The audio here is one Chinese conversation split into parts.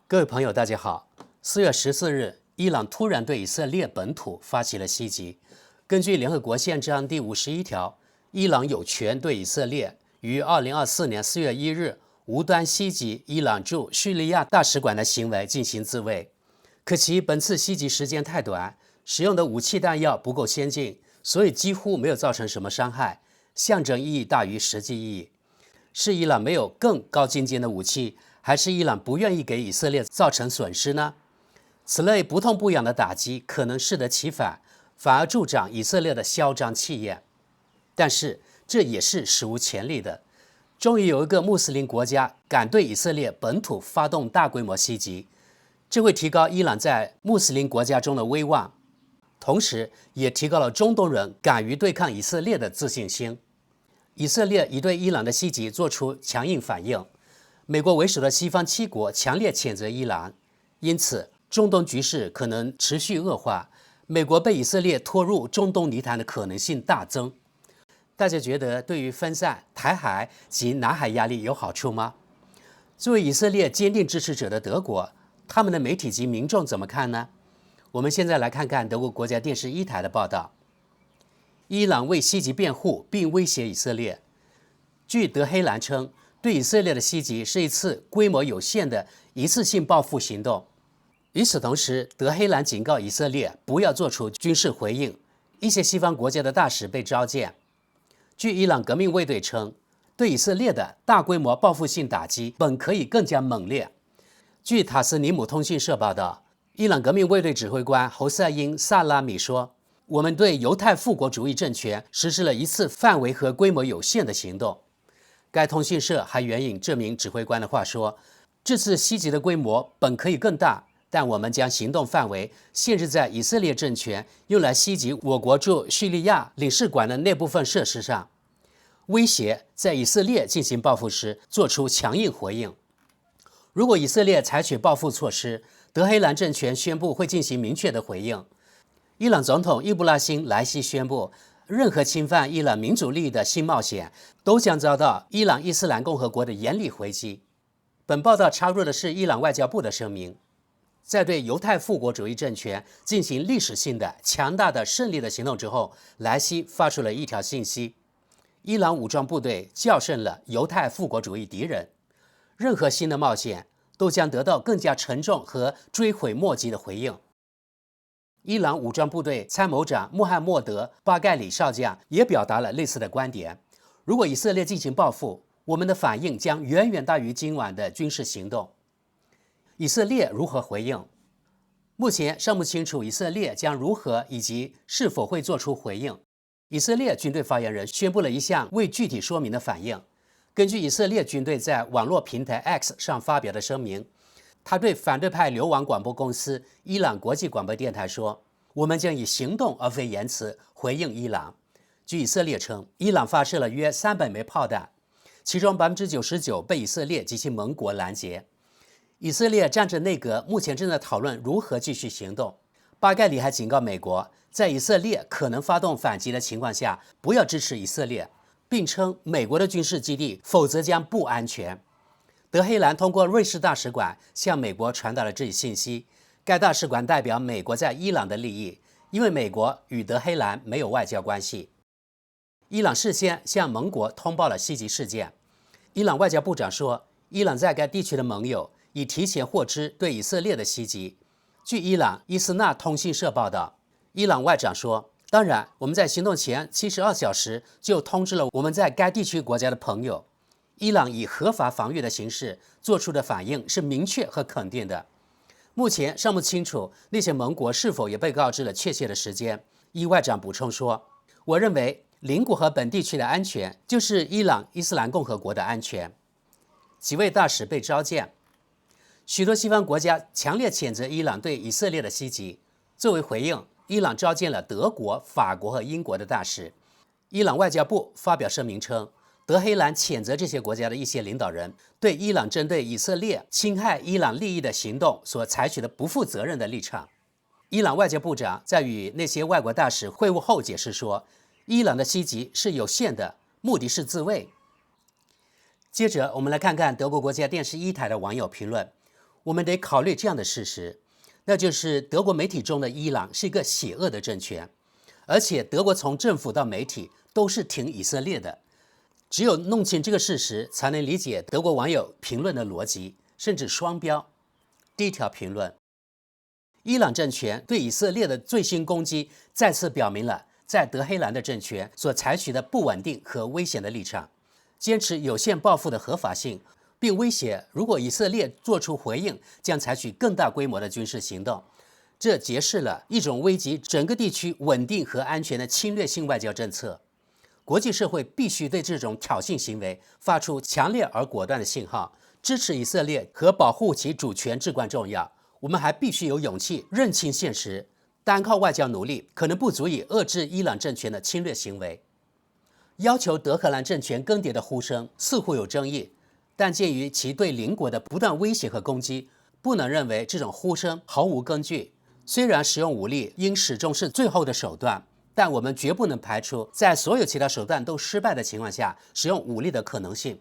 各位朋友，大家好。4月14日，伊朗突然对以色列本土发起了袭击。根据联合国宪章第51条，伊朗有权对以色列于2024年4月1日无端袭击伊朗驻叙利亚大使馆的行为进行自卫。可惜本次袭击时间太短，使用的武器弹药不够先进，所以几乎没有造成什么伤害，象征意义大于实际意义。是伊朗没有更高精尖的武器，还是伊朗不愿意给以色列造成损失呢？此类不痛不痒的打击可能适得其反，反而助长以色列的嚣张气焰。但是这也是史无前例的，终于有一个穆斯林国家敢对以色列本土发动大规模袭击，这会提高伊朗在穆斯林国家中的威望，同时也提高了中东人敢于对抗以色列的自信心。以色列已对伊朗的袭击做出强硬反应，美国为首的西方7国强烈谴责伊朗，因此中东局势可能持续恶化，美国被以色列拖入中东泥潭的可能性大增。大家觉得对于分散台海及南海压力有好处吗？作为以色列坚定支持者的德国，他们的媒体及民众怎么看呢？我们现在来看看德国国家电视1台的报道。伊朗为袭击辩护并威胁以色列。据德黑兰称，对以色列的袭击是一次规模有限的一次性报复行动。与此同时，德黑兰警告以色列不要做出军事回应。一些西方国家的大使被召见。据伊朗革命卫队称，对以色列的大规模报复性打击本可以更加猛烈。据塔斯尼姆通讯社报道，伊朗革命卫队指挥官侯赛因·萨拉米说，我们对犹太复国主义政权实施了一次范围和规模有限的行动。该通讯社还援引这名指挥官的话说，这次袭击的规模本可以更大，但我们将行动范围限制在以色列政权用来袭击我国驻叙利亚领事馆的那部分设施上，威胁在以色列进行报复时做出强硬回应。如果以色列采取报复措施，德黑兰政权宣布会进行明确的回应。伊朗总统伊布拉辛·莱西宣布，任何侵犯伊朗民主利益的新冒险都将遭到伊朗伊斯兰共和国的严厉回击。本报道插入的是伊朗外交部的声明。在对犹太复国主义政权进行历史性的强大的胜利的行动之后，莱西发出了一条信息：伊朗武装部队校胜了犹太复国主义敌人，任何新的冒险都将得到更加沉重和追悔莫及的回应。伊朗武装部队参谋长穆罕默德·巴盖里少将也表达了类似的观点：如果以色列进行报复，我们的反应将远远大于今晚的军事行动。以色列如何回应？目前尚不清楚以色列将如何以及是否会做出回应。以色列军队发言人宣布了一项未具体说明的反应。根据以色列军队在网络平台 X 上发表的声明，他对反对派流亡广播公司伊朗国际广播电台说，我们将以行动而非言辞回应伊朗。据以色列称，伊朗发射了约300枚炮弹，其中99%被以色列及其盟国拦截。以色列战争内阁目前正在讨论如何继续行动。巴盖里还警告美国，在以色列可能发动反击的情况下，不要支持以色列，并称美国的军事基地否则将不安全。德黑兰通过瑞士大使馆向美国传达了这一信息。该大使馆代表美国在伊朗的利益，因为美国与德黑兰没有外交关系。伊朗事先向盟国通报了袭击事件。伊朗外交部长说，伊朗在该地区的盟友已提前获知对以色列的袭击。据伊朗伊斯纳通讯社报道，伊朗外长说，当然，我们在行动前72小时就通知了我们在该地区国家的朋友。伊朗以合法防御的形式做出的反应是明确和肯定的。目前尚不清楚那些盟国是否也被告知了确切的时间。伊外长补充说，我认为邻国和本地区的安全就是伊朗伊斯兰共和国的安全。几位大使被召见。许多西方国家强烈谴责伊朗对以色列的袭击。作为回应，伊朗召见了德国、法国和英国的大使。伊朗外交部发表声明称，德黑兰谴责这些国家的一些领导人对伊朗针对以色列侵害伊朗利益的行动所采取的不负责任的立场。伊朗外交部长在与那些外国大使会晤后解释说，伊朗的袭击是有限的，目的是自卫。接着我们来看看德国国家电视1台的网友评论：我们得考虑这样的事实，那就是德国媒体中的伊朗是一个邪恶的政权，而且德国从政府到媒体都是挺以色列的。只有弄清这个事实，才能理解德国网友评论的逻辑，甚至双标。第一条评论：伊朗政权对以色列的最新攻击，再次表明了在德黑兰的政权所采取的不稳定和危险的立场，坚持有限报复的合法性，并威胁如果以色列做出回应，将采取更大规模的军事行动。这揭示了一种危及整个地区稳定和安全的侵略性外交政策。国际社会必须对这种挑衅行为发出强烈而果断的信号，支持以色列和保护其主权至关重要。我们还必须有勇气认清现实，单靠外交努力可能不足以遏制伊朗政权的侵略行为。要求德黑兰政权更迭的呼声似乎有争议，但鉴于其对邻国的不断威胁和攻击，不能认为这种呼声毫无根据。虽然使用武力应始终是最后的手段，但我们绝不能排除在所有其他手段都失败的情况下使用武力的可能性。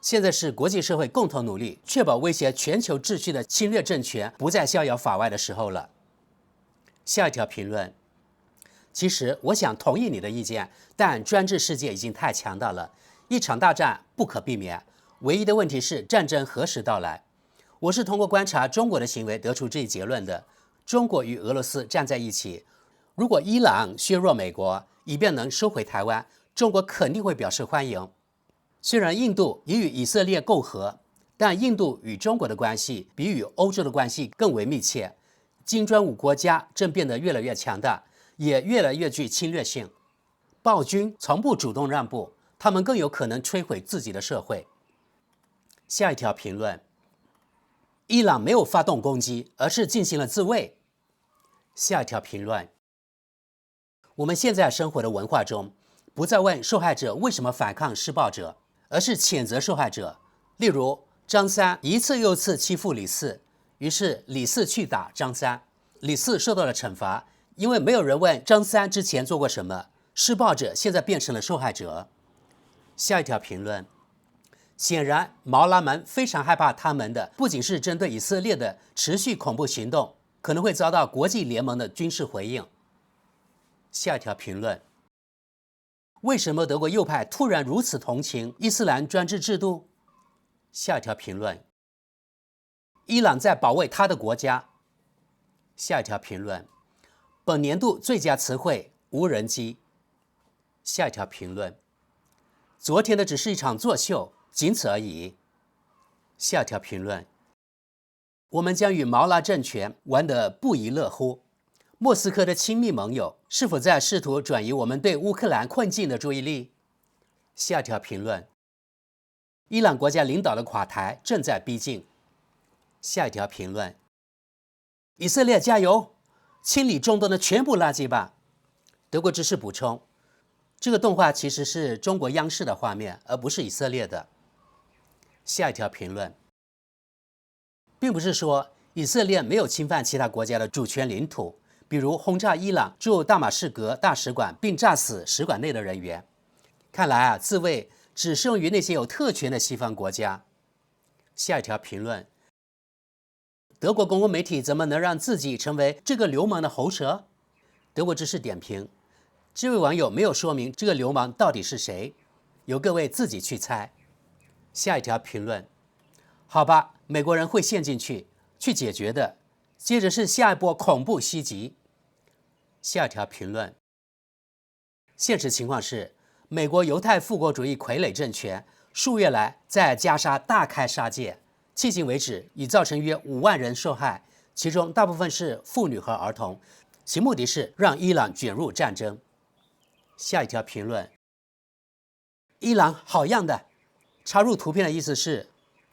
现在是国际社会共同努力，确保威胁全球秩序的侵略政权不再逍遥法外的时候了。下一条评论：其实我想同意你的意见，但专制世界已经太强大了，一场大战不可避免。唯一的问题是战争何时到来？我是通过观察中国的行为得出这一结论的。中国与俄罗斯站在一起，如果伊朗削弱美国，以便能收回台湾，中国肯定会表示欢迎。虽然印度也与以色列媾和，但印度与中国的关系比与欧洲的关系更为密切。金砖5国家正变得越来越强大，也越来越具侵略性。暴君从不主动让步，他们更有可能摧毁自己的社会。下一条评论：伊朗没有发动攻击，而是进行了自卫。下一条评论：我们现在生活的文化中，不再问受害者为什么反抗施暴者，而是谴责受害者。例如，张三一次又次欺负李四，于是李四去打张三，李四受到了惩罚，因为没有人问张三之前做过什么，施暴者现在变成了受害者。下一条评论：显然，毛拉们非常害怕他们的不仅是针对以色列的持续恐怖行动，可能会遭到国际联盟的军事回应。下一条评论：为什么德国右派突然如此同情伊斯兰专制制度？下一条评论：伊朗在保卫他的国家。下一条评论：本年度最佳词汇无人机。下一条评论：昨天的只是一场作秀，仅此而已。下一条评论：我们将与毛拉政权玩得不亦乐乎。莫斯科的亲密盟友是否在试图转移我们对乌克兰困境的注意力？下一条评论：伊朗国家领导的垮台正在逼近。下一条评论：以色列加油，清理中东的全部垃圾吧。德国知识补充：这个动画其实是中国央视的画面，而不是以色列的。下一条评论：并不是说以色列没有侵犯其他国家的主权领土，比如轰炸伊朗驻大马士革大使馆并炸死使馆内的人员。看来自卫只适用于那些有特权的西方国家。下一条评论：德国公共媒体怎么能让自己成为这个流氓的喉舌？德国知识点评：这位网友没有说明这个流氓到底是谁，由各位自己去猜。下一条评论：好吧，美国人会陷进去解决的。接着是下一波恐怖袭击。下一条评论：现实情况是，美国犹太复国主义傀儡政权数月来在加沙大开杀戒，迄今为止已造成约5万人受害，其中大部分是妇女和儿童，其目的是让伊朗卷入战争。下一条评论：伊朗好样的。插入图片的意思是，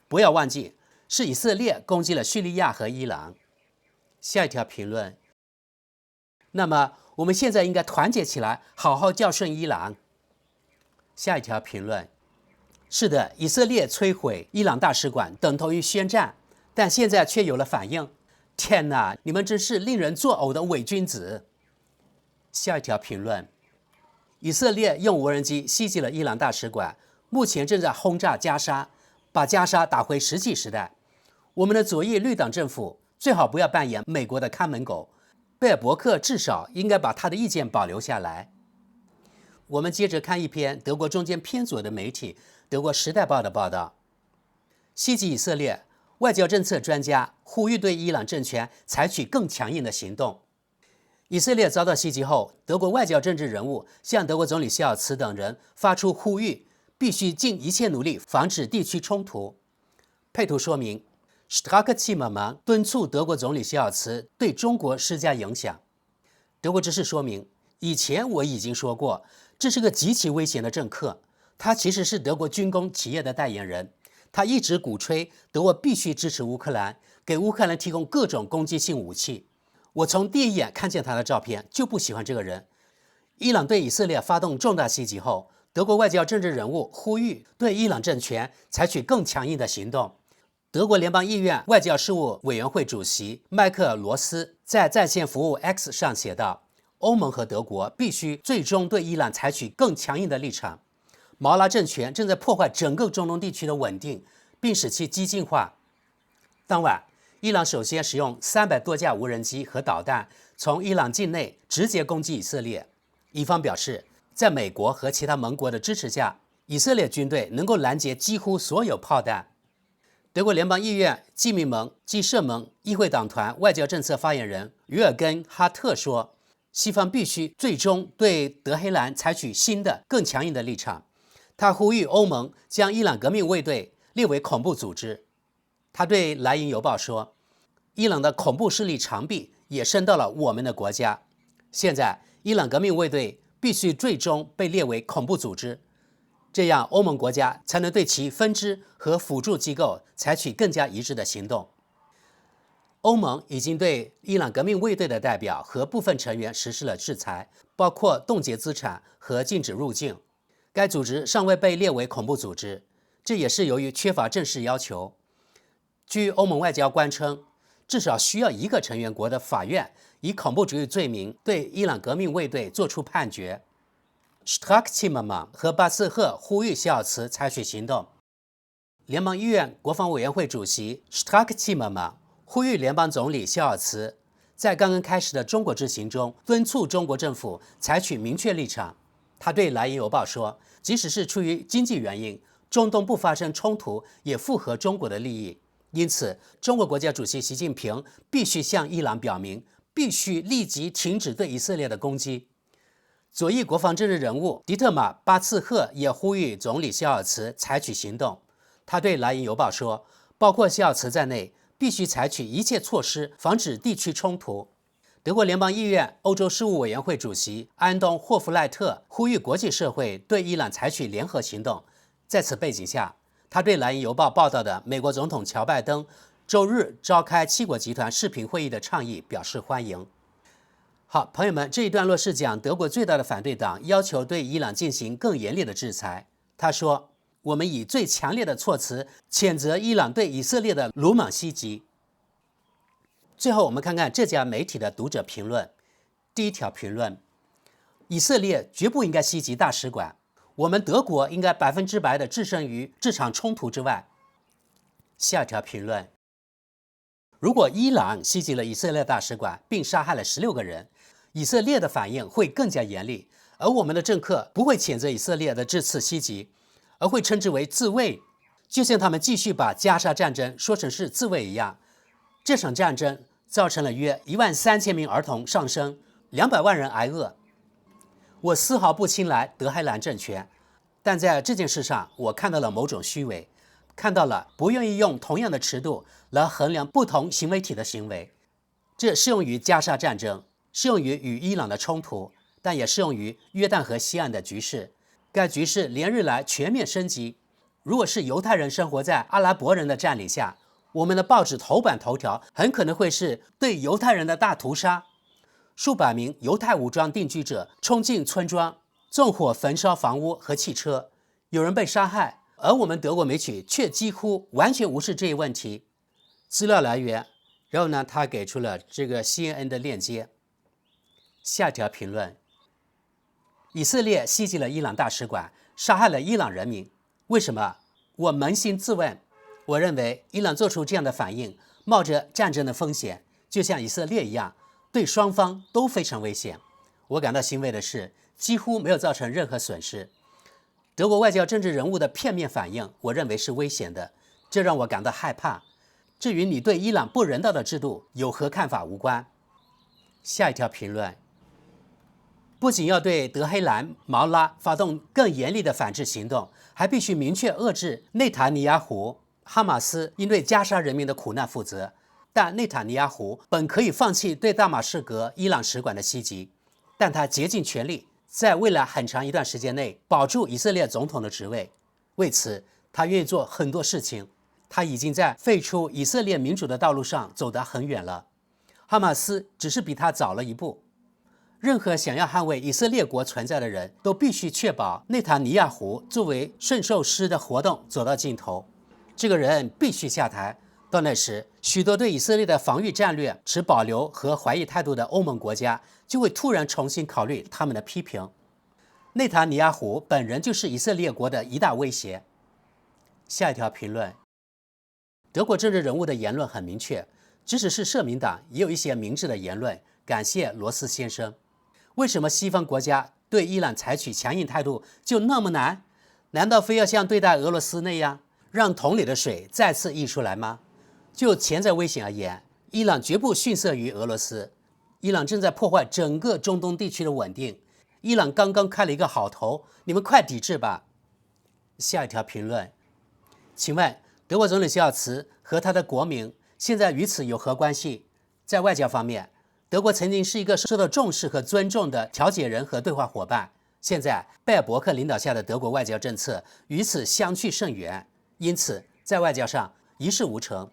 不要忘记，是以色列攻击了叙利亚和伊朗。下一条评论：那么我们现在应该团结起来，好好教训伊朗。下一条评论：是的，以色列摧毁伊朗大使馆等同于宣战，但现在却有了反应。天哪，你们真是令人作呕的伪君子。下一条评论：以色列用无人机袭击了伊朗大使馆，目前正在轰炸加沙，把加沙打回石器时代。我们的左翼绿党政府最好不要扮演美国的看门狗，贝尔伯克至少应该把他的意见保留下来。我们接着看一篇德国中间偏左的媒体德国时代报的报道，袭击以色列，外交政策专家呼吁对伊朗政权采取更强硬的行动。以色列遭到袭击后，德国外交政治人物向德国总理肖尔茨等人发出呼吁，必须尽一切努力防止地区冲突。配图说明 Strache Zimmermann 敦促德国总理肖尔茨对中国施加影响。德国知识说明，以前我已经说过，这是个极其危险的政客，他其实是德国军工企业的代言人，他一直鼓吹德国必须支持乌克兰，给乌克兰提供各种攻击性武器。我从第一眼看见他的照片就不喜欢这个人。伊朗对以色列发动重大袭击后，德国外交政治人物呼吁对伊朗政权采取更强硬的行动。德国联邦议院外交事务委员会主席麦克罗斯在在线服务 X 上写道，欧盟和德国必须最终对伊朗采取更强硬的立场。毛拉政权正在破坏整个中东地区的稳定，并使其激进化。当晚，伊朗首先使用300多架无人机和导弹从伊朗境内直接攻击以色列。伊方表示，在美国和其他盟国的支持下，以色列军队能够拦截几乎所有炮弹。德国联邦议院基民盟及社盟议会党团外交政策发言人于尔根·哈特说，西方必须最终对德黑兰采取新的、更强硬的立场。他呼吁欧盟将伊朗革命卫队列为恐怖组织。他对《莱茵邮报》说，伊朗的恐怖势力长臂也伸到了我们的国家。现在，伊朗革命卫队必须最终被列为恐怖组织，这样欧盟国家才能对其分支和辅助机构采取更加一致的行动。欧盟已经对伊朗革命卫队的代表和部分成员实施了制裁，包括冻结资产和禁止入境。该组织尚未被列为恐怖组织，这也是由于缺乏正式要求。据欧盟外交官称，至少需要一个成员国的法院以恐怖主义罪名对伊朗革命卫队作出判决。Strache Zimmermann 和巴斯赫呼吁肖尔茨采取行动。联邦议院国防委员会主席 Strache Zimmermann 呼吁联邦总理肖尔茨在刚刚开始的中国之行中敦促中国政府采取明确立场。他对《莱茵邮报》说，即使是出于经济原因，中东不发生冲突也符合中国的利益。因此，中国国家主席习近平必须向伊朗表明，必须立即停止对以色列的攻击。左翼国防政治人物迪特马·巴茨赫也呼吁总理肖尔茨采取行动。他对《莱茵邮报》说，包括肖尔茨在内，必须采取一切措施防止地区冲突。德国联邦议院欧洲事务委员会主席安东·霍夫赖特呼吁国际社会对伊朗采取联合行动。在此背景下，他对《莱茵邮报》报道的美国总统乔拜登周日召开七国集团视频会议的倡议表示欢迎。好，朋友们，这一段落是讲德国最大的反对党要求对伊朗进行更严厉的制裁。他说，我们以最强烈的措辞谴责伊朗对以色列的鲁莽袭击。最后我们看看这家媒体的读者评论。第一条评论，以色列绝不应该袭击大使馆，我们德国应该100%的置身于这场冲突之外。下一条评论，如果伊朗袭击了以色列大使馆并杀害了16个人，以色列的反应会更加严厉，而我们的政客不会谴责以色列的这次袭击，而会称之为自卫，就像他们继续把加沙战争说成是自卫一样。这场战争造成了约13000名儿童丧生，200万人挨饿。我丝毫不青睐德黑兰政权，但在这件事上，我看到了某种虚伪，看到了不愿意用同样的尺度来衡量不同行为体的行为。这适用于加沙战争，适用于与伊朗的冲突，但也适用于约旦河西岸的局势。该局势连日来全面升级。如果是犹太人生活在阿拉伯人的占领下，我们的报纸头版头条很可能会是对犹太人的大屠杀。数百名犹太武装定居者冲进村庄，纵火焚烧房屋和汽车，有人被杀害，而我们德国媒体却几乎完全无视这一问题。资料来源，然后呢，他给出了这个 CNN 的链接。下一条评论，以色列袭击了伊朗大使馆，杀害了伊朗人民，为什么？我扪心自问，我认为伊朗做出这样的反应，冒着战争的风险，就像以色列一样，对双方都非常危险。我感到欣慰的是，几乎没有造成任何损失。德国外交政治人物的片面反应，我认为是危险的，这让我感到害怕。这与你对伊朗不人道的制度有何看法无关。下一条评论，不仅要对德黑兰、毛拉发动更严厉的反制行动，还必须明确遏制内塔尼亚胡、哈马斯应对加沙人民的苦难负责。但内塔尼亚胡本可以放弃对大马士革伊朗使馆的袭击，但他竭尽全力在未来很长一段时间内保住以色列总统的职位。为此，他愿意做很多事情。他已经在废除以色列民主的道路上走得很远了。哈马斯只是比他早了一步。任何想要捍卫以色列国存在的人都必须确保内塔尼亚胡作为驯兽师的活动走到尽头。这个人必须下台。到那时，许多对以色列的防御战略持保留和怀疑态度的欧盟国家就会突然重新考虑他们的批评。内塔尼亚胡本人就是以色列国的一大威胁。下一条评论，德国政治人物的言论很明确，即使是社民党也有一些明智的言论。感谢罗斯先生。为什么西方国家对伊朗采取强硬态度就那么难？难道非要像对待俄罗斯那样，让桶里的水再次溢出来吗？就潜在危险而言，伊朗绝不逊色于俄罗斯。伊朗正在破坏整个中东地区的稳定。伊朗刚刚开了一个好头，你们快抵制吧。下一条评论，请问德国总理肖尔茨和他的国民现在与此有何关系？在外交方面，德国曾经是一个受到重视和尊重的调解人和对话伙伴，现在贝尔伯克领导下的德国外交政策与此相去甚远，因此在外交上一事无成，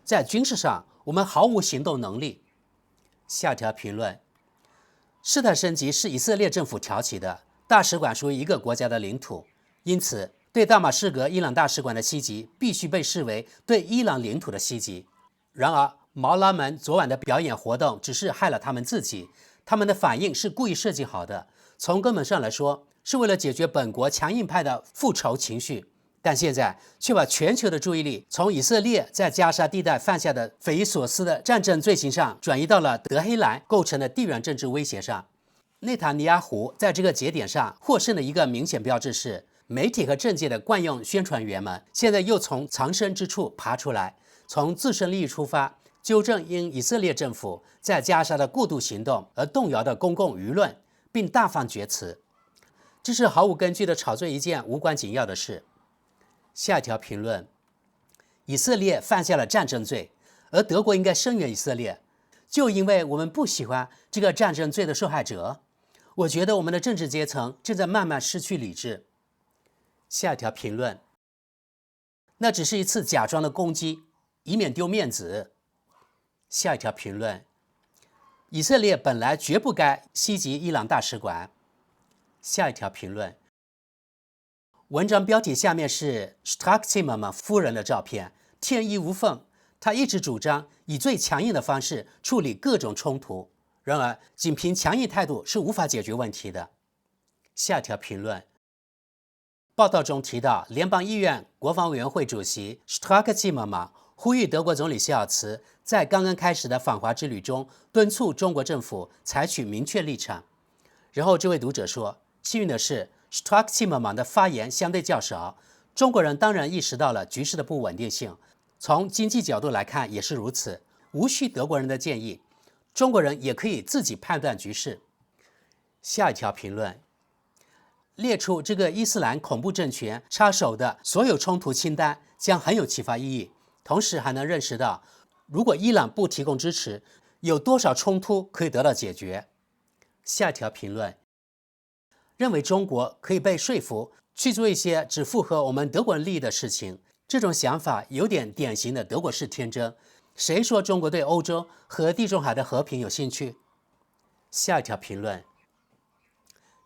在军事上我们毫无行动能力。下条评论，事态升级是以色列政府挑起的，大使馆属于一个国家的领土，因此对大马士革伊朗大使馆的袭击必须被视为对伊朗领土的袭击。然而毛拉们昨晚的表演活动只是害了他们自己，他们的反应是故意设计好的，从根本上来说是为了解决本国强硬派的复仇情绪，但现在却把全球的注意力从以色列在加沙地带犯下的匪夷所思的战争罪行上转移到了德黑兰构成的地缘政治威胁上。内塔尼亚胡在这个节点上获胜的一个明显标志是，媒体和政界的惯用宣传员们现在又从藏身之处爬出来，从自身利益出发，纠正因以色列政府在加沙的过度行动而动摇的公共舆论，并大放厥词。这是毫无根据的炒作一件无关紧要的事。下一条评论，以色列犯下了战争罪，而德国应该声援以色列，就因为我们不喜欢这个战争罪的受害者。我觉得我们的政治阶层正在慢慢失去理智。下一条评论，那只是一次假装的攻击，以免丢面子。下一条评论，以色列本来绝不该袭击伊朗大使馆。下一条评论，文章标题下面是 Strack-Zimmermann 夫人的照片，天衣无缝。他一直主张以最强硬的方式处理各种冲突，然而仅凭强硬态度是无法解决问题的。下一条评论，报道中提到，联邦议院国防委员会主席 Strack-Zimmermann 呼吁德国总理肖尔茨在刚刚开始的访华之旅中敦促中国政府采取明确立场。然后这位读者说，幸运的是 Strack-Zimmermann 的发言相对较少，中国人当然意识到了局势的不稳定性，从经济角度来看也是如此，无需德国人的建议，中国人也可以自己判断局势。下一条评论，列出这个伊斯兰恐怖政权插手的所有冲突清单将很有启发意义，同时还能认识到，如果伊朗不提供支持，有多少冲突可以得到解决。下一条评论，认为中国可以被说服去做一些只符合我们德国人利益的事情，这种想法有点典型的德国式天真。谁说中国对欧洲和地中海的和平有兴趣？下一条评论，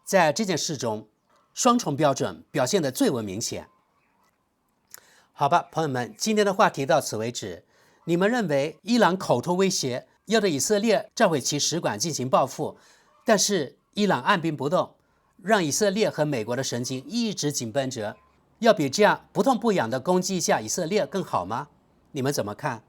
在这件事中，双重标准表现得最为明显。好吧，朋友们，今天的话题到此为止。你们认为伊朗口头威胁要对以色列召回其使馆进行报复，但是伊朗按兵不动，让以色列和美国的神经一直紧绷着，要比这样不痛不痒的攻击一下以色列更好吗？你们怎么看？